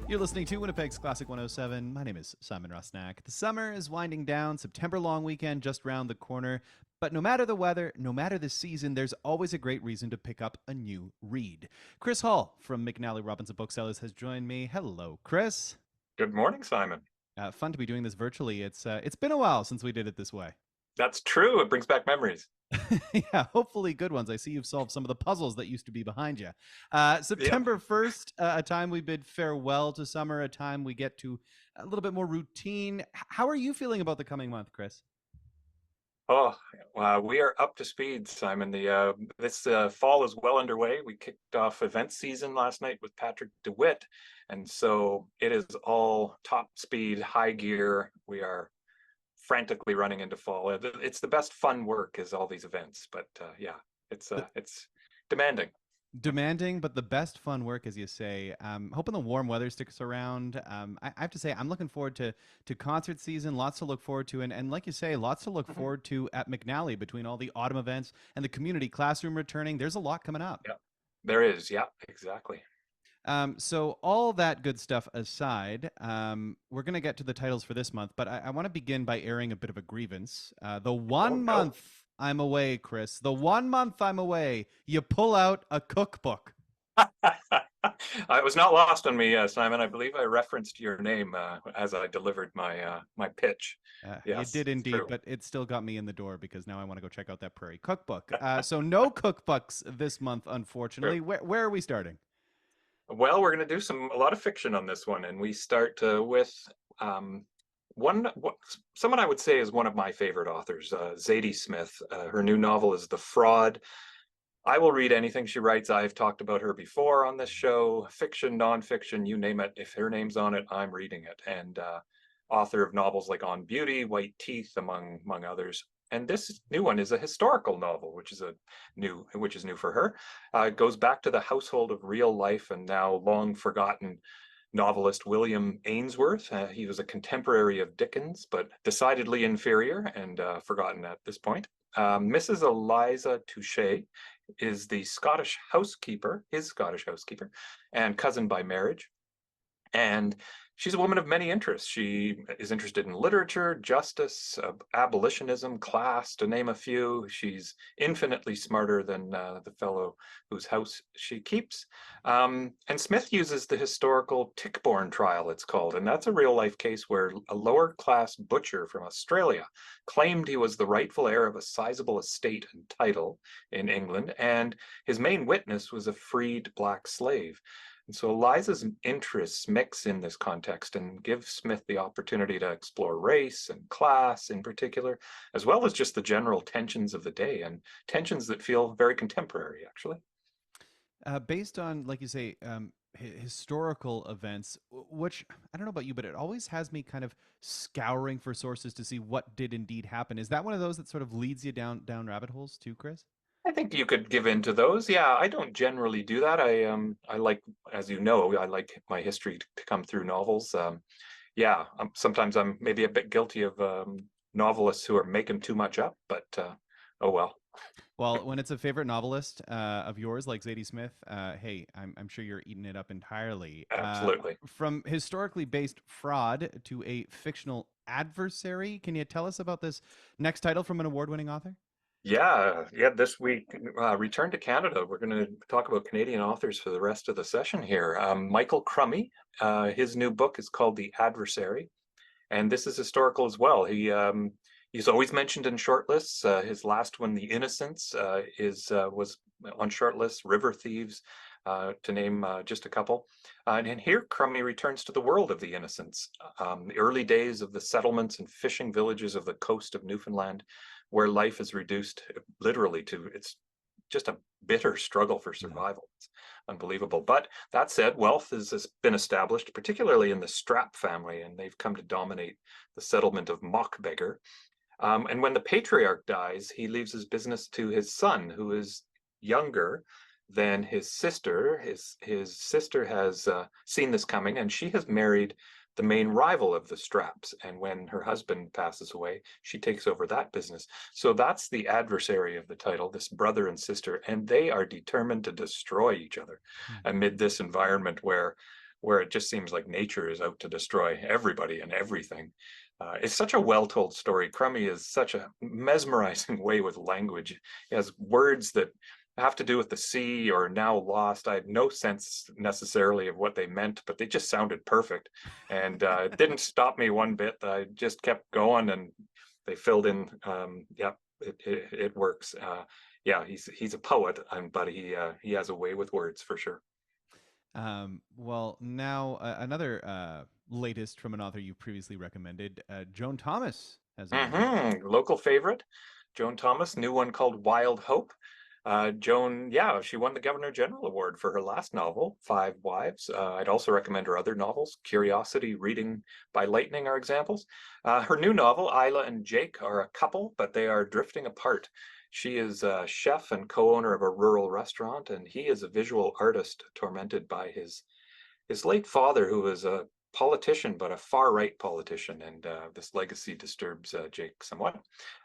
You're listening to Winnipeg's Classic 107. My name is Simon Rusnak. The summer is winding down, September long weekend just round the corner. But no matter the weather, no matter the season, there's always a great reason to pick up a new read. Chris Hall from McNally Robinson Booksellers has joined me. Hello, Chris. Good morning, Simon. Fun to be doing this virtually. It's been a while since we did it this way. That's true. It brings back memories. Yeah, hopefully good ones. I see you've solved some of the puzzles that used to be behind you. Yeah. September 1st, a time we bid farewell to summer, a time we get to a little bit more routine. How are you feeling about the coming month, Chris? Oh, we are up to speed, Simon. The this fall is well underway. We kicked off event season last night with Patrick DeWitt, and so it is all top speed, high gear. We are frantically running into fall. It's the best fun work is all these events, but yeah, it's demanding. Demanding, but the best fun work, as you say. Hoping the warm weather sticks around. I have to say, I'm looking forward to concert season. Lots to look forward to, and like you say, lots to look Mhm. forward to at McNally between all the autumn events and the community classroom returning. There's a lot coming up. Yeah, there is. Yeah, exactly. So all that good stuff aside, we're going to get to the titles for this month, but I want to begin by airing a bit of a grievance. The Oh one no. month I'm away, Chris, the one month I'm away, you pull out a cookbook. It was not lost on me, Simon. I believe I referenced your name as I delivered my pitch. You Yes, did it's indeed, true. but it still got me in the door because now I want to go check out that Prairie Cookbook. So no cookbooks this month, True. unfortunately. Where are we starting? Well, we're going to do a lot of fiction on this one, and we start with um, someone I would say is one of my favorite authors, Zadie Smith. Her new novel is The Fraud. I will read anything she writes. I've talked about her before on this show, fiction, nonfiction, you name it. If her name's on it, I'm reading it. And author of novels like On Beauty, White Teeth, among others. And this new one is a historical novel, which is new for her. It goes back to the household of real life and now long forgotten novelist William Ainsworth. He was a contemporary of Dickens, but decidedly inferior and forgotten at this point. Mrs. Eliza Touchet is the his Scottish housekeeper, and cousin by marriage. And she's a woman of many interests. She is interested in literature, justice, abolitionism, class, to name a few. She's infinitely smarter than the fellow whose house she keeps. And Smith uses the historical Tichborne trial, it's called. And that's a real life case where a lower class butcher from Australia claimed he was the rightful heir of a sizable estate and title in England. And his main witness was a freed black slave. And so Eliza's interests mix in this context and give Smith the opportunity to explore race and class in particular, as well as just the general tensions of the day and tensions that feel very contemporary, actually. Based on, like you say, historical events, which I don't know about you, but it always has me kind of scouring for sources to see what did indeed happen. Is that one of those that sort of leads you down rabbit holes too, Chris? I think you could give in to those. Yeah, I don't generally do that. I like, as you know, I like my history to come through novels. Yeah, sometimes I'm maybe a bit guilty of novelists who are making too much up, but oh well. Well, when it's a favorite novelist of yours, like Zadie Smith, hey, I'm sure you're eating it up entirely. Absolutely. From historically based fraud to a fictional adversary, can you tell us about this next title from an award-winning author? Yeah. This week, return to Canada. We're going to talk about Canadian authors for the rest of the session here. Michael Crummey, his new book is called The Adversary, and this is historical as well. He's always mentioned in shortlists. His last one, The Innocents, is was on shortlists. River Thieves, to name just a couple. And here, Crummey returns to the world of the Innocents, the early days of the settlements and fishing villages of the coast of Newfoundland, where life is reduced literally to it's just a bitter struggle for Yeah. survival. It's unbelievable. But that said, wealth has been established, particularly in the Strap family, and they've come to dominate the settlement of Mockbeggar. And when the patriarch dies, he leaves his business to his son, who is younger than his sister. His sister has seen this coming, and she has married the main rival of the Straps. And when her husband passes away, she takes over that business. So that's the adversary of the title, this brother and sister, and they are determined to destroy each other Hmm. amid this environment where where it just seems like nature is out to destroy everybody and everything. It's such a well-told story. Crummy is such a mesmerizing way with language. He has words that have to do with the sea or now lost. I had no sense necessarily of what they meant, but they just sounded perfect. And it didn't stop me one bit. I just kept going and they filled in. Yeah, it works. Yeah, he's a poet, but he has a way with words for sure. Well, now another latest from an author you previously recommended, Joan Thomas has a new one. Local favorite, Joan Thomas, new one called Wild Hope. Joan, yeah, she won the Governor General Award for her last novel, Five Wives. I'd also recommend her other novels. Curiosity, Reading by Lightning are examples. Her new novel, Isla and Jake, are a couple, but they are drifting apart. She is a chef and co-owner of a rural restaurant, and he is a visual artist tormented by his late father, who was a politician, but a far-right politician, and this legacy disturbs Jake somewhat.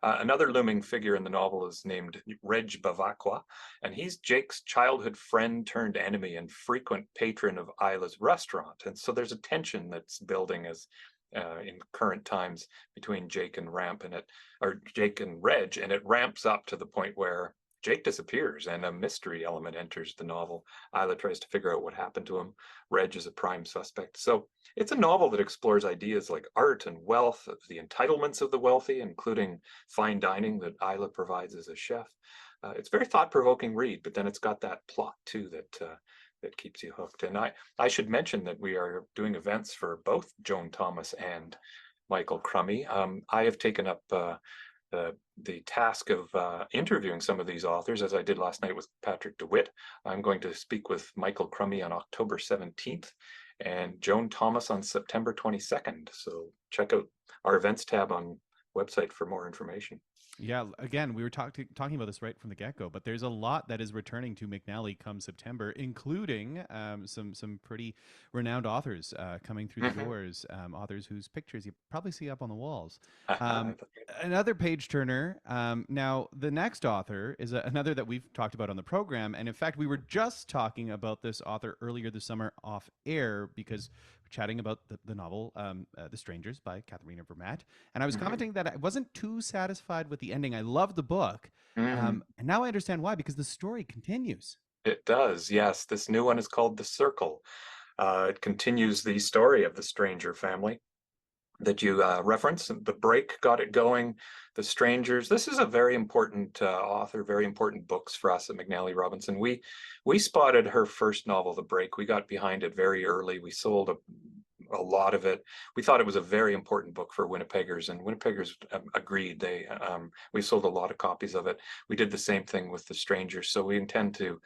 Another looming figure in the novel is named Reg Bavacqua, and he's Jake's childhood friend turned enemy and frequent patron of Isla's restaurant. And so there's a tension that's building as in current times between Jake and Jake and Reg, and it ramps up to the point where Jake disappears and a mystery element enters the novel. Isla tries to figure out what happened to him. Reg is a prime suspect. So it's a novel that explores ideas like art and wealth, the entitlements of the wealthy, including fine dining that Isla provides as a chef. It's a very thought-provoking read, but then it's got that plot too that keeps you hooked. And I should mention that we are doing events for both Joan Thomas and Michael Crummy. I have taken up the task of interviewing some of these authors, as I did last night with Patrick DeWitt. I'm going to speak with Michael Crummy on October 17th and Joan Thomas on September 22nd. So check out our events tab on website for more information. Yeah, again, we were talking about this right from the get go, but there's a lot that is returning to McNally come September, including some pretty renowned authors coming through the doors, authors whose pictures you probably see up on the walls. Another page turner. Now, the next author is another that we've talked about on the program, and in fact, we were just talking about this author earlier this summer off air because chatting about the novel The Strangers by Katharina Vermaat. And I was commenting that I wasn't too satisfied with the ending. I loved the book. And now I understand why, because the story continues. It does, yes. This new one is called The Circle. It continues the story of the Stranger family that you referenced. The Break got it going. The Strangers. This is a very important author, very important books for us at McNally Robinson. We spotted her first novel, The Break. We got behind it very early. We sold a lot of it. We thought it was a very important book for Winnipeggers, and Winnipeggers agreed. We sold a lot of copies of it. We did the same thing with The Strangers, so we intend to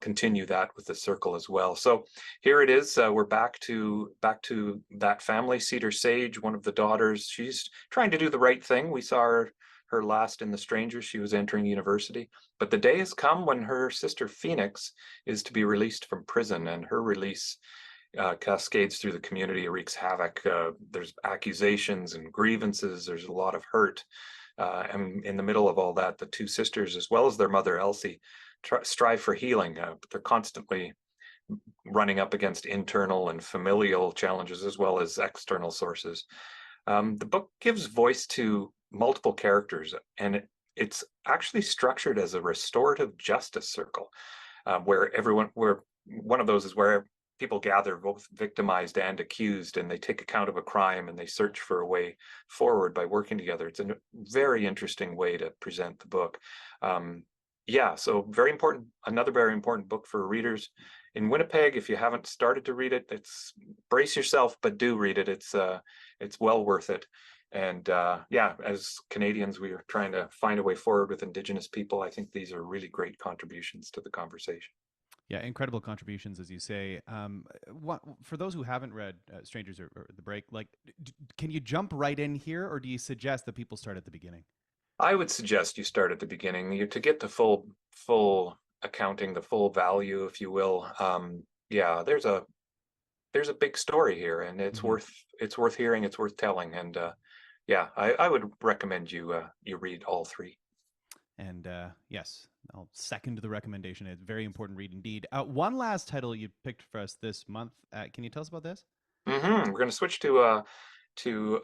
continue that with The Circle as well. So here it is. We're back to that family. Cedar Sage, one of the daughters, she's trying to do the right thing. We saw her last in The Strangers. She was entering university, but the day has come when her sister Phoenix is to be released from prison, and her release cascades through the community, wreaks havoc. There's accusations and grievances. There's a lot of hurt. And in the middle of all that, the two sisters, as well as their mother Elsie, strive for healing. They're constantly running up against internal and familial challenges as well as external sources. The book gives voice to multiple characters, and it's actually structured as a restorative justice circle, where one of those is where people gather, both victimized and accused, and they take account of a crime and they search for a way forward by working together. It's a very interesting way to present the book. Yeah, so very important, another very important book for readers in Winnipeg. If you haven't started to read it, brace yourself, but do read it. It's well worth it. And yeah, as Canadians, we are trying to find a way forward with Indigenous people. I think these are really great contributions to the conversation. Yeah, incredible contributions, as you say. For those who haven't read Strangers or The Break, can you jump right in here, or do you suggest that people start at the beginning? I would suggest you start at the beginning to get the full accounting, the full value, if you will. Yeah, there's a big story here, and it's worth hearing, it's worth telling, and yeah, I would recommend you read all three. And yes, I'll second the recommendation. It's a very important read indeed. One last title you picked for us this month. Can you tell us about this? We're going to switch to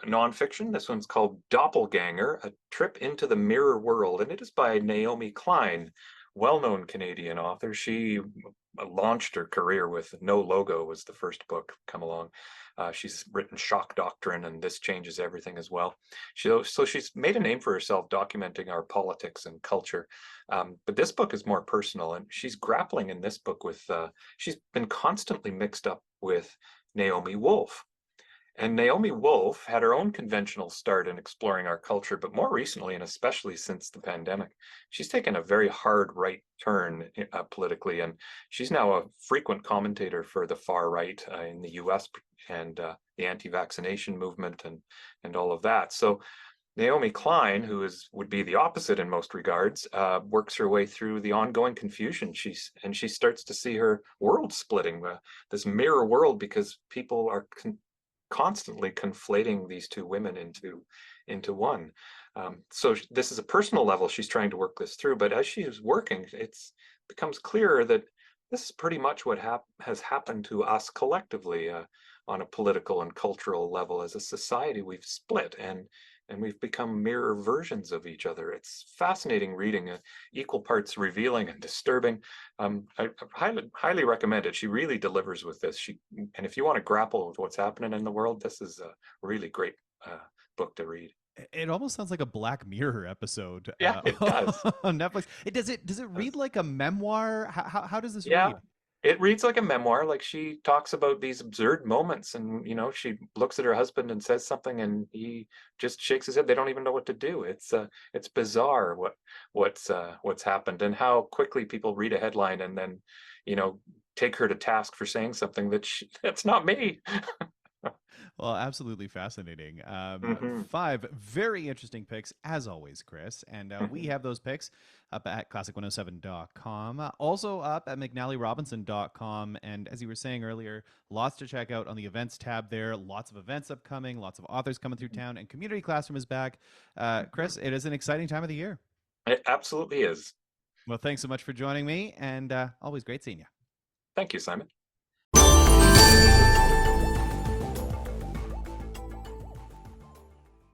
nonfiction. This one's called Doppelganger: A Trip into the Mirror World, and it is by Naomi Klein, well-known Canadian author. She launched her career with No Logo was the first book come along. She's written Shock Doctrine and This Changes Everything as well. So she's made a name for herself documenting our politics and culture. But this book is more personal, and she's grappling in this book with, she's been constantly mixed up with Naomi Wolf. And Naomi Wolf had her own conventional start in exploring our culture, but more recently, and especially since the pandemic, she's taken a very hard right turn politically, and she's now a frequent commentator for the far right in the U.S. and the anti-vaccination movement and all of that. So Naomi Klein, who would be the opposite in most regards, works her way through the ongoing confusion. She starts to see her world splitting, this mirror world, because people are constantly conflating these two women into one. So this is a personal level. She's trying to work this through, but as she is working, it's becomes clearer that this is pretty much what has happened to us collectively on a political and cultural level. As a society, we've split and we've become mirror versions of each other. It's fascinating reading, equal parts revealing and disturbing. I highly recommend it. She really delivers with this. And if you want to grapple with what's happening in the world, this is a really great book to read. It almost sounds like a Black Mirror episode Yeah, it does. on Netflix. Does it read like a memoir? How does this Yeah, read? it reads like a memoir. Like, she talks about these absurd moments, and she looks at her husband and says something, and he just shakes his head. They don't even know what to do. It's bizarre what's happened, and how quickly people read a headline and then you know take her to task for saying something that's not me. Well, absolutely fascinating. Hmm. Five very interesting picks, as always, Chris. And we have those picks up at classic107.com, also up at McNallyRobinson.com. And as you were saying earlier, lots to check out on the events tab there. Lots of events upcoming, lots of authors coming through town, and Community Classroom is back. Chris, it is an exciting time of the year. It absolutely is. Well, thanks so much for joining me, and always great seeing you. Thank you, Simon.